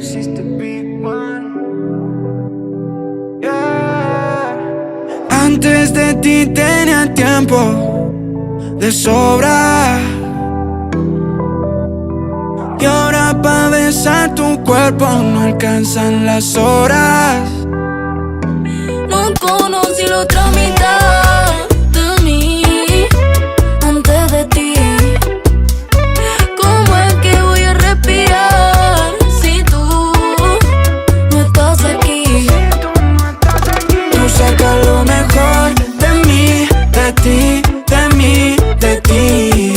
existe Big One. Yeah. Antes de ti tenía tiempo de sobra, y ahora pa' besar tu cuerpo no alcanzan las horas. No conocí la otra mitad de mí antes de ti. ¿Cómo es que voy a respirar si tú no estás aquí? Tú sacas lo mejor de mí, de ti, de mí, de ti.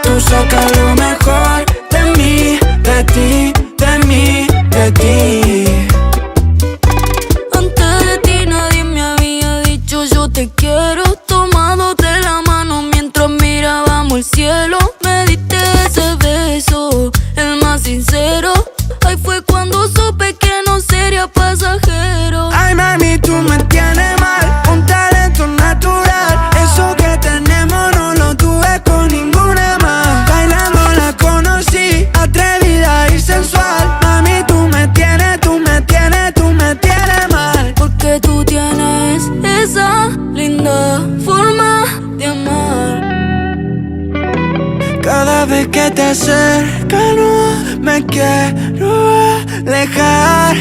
Tú sacas lo mejor de mí, de ti, de mí, de ti. Antes de ti nadie me había dicho yo te quiero. Tomándote la mano mientras mirábamos el cielo. Me diste ese beso, el más sincero. Ahí fue cuando supe que no sería pasajero. Ay, mami, tú me tienes mal, un talento natural. Eso que tenemos no lo tuve con ninguna más. Bailando la conocí, atrevida y sensual. Mami, tú me tienes, tú me tienes, tú me tienes mal. Porque tú tienes esa linda forma de amar. Cada vez que te acercas no me quiero alejar.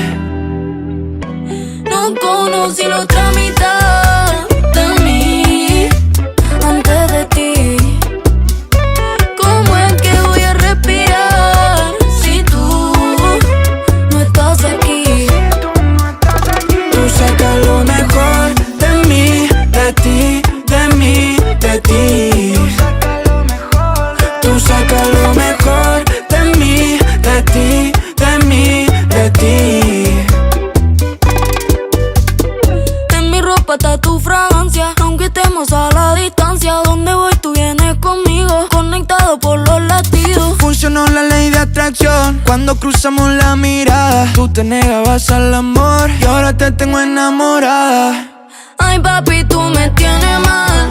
No conocí la otra mitad de mí antes de ti. ¿Cómo es que voy a respirar si tú no estás aquí? Tú sacas lo mejor de mí, de ti, de mí, de ti. Tú sacas lo mejor de mí, de ti, de mí, de ti. En mi ropa está tu fragancia, aunque estemos a la distancia. Donde voy tú vienes conmigo, conectado por los latidos. Funcionó la ley de atracción cuando cruzamos la mirada. Tú te negabas al amor y ahora te tengo enamorada. Ay papi, tú me tienes mal.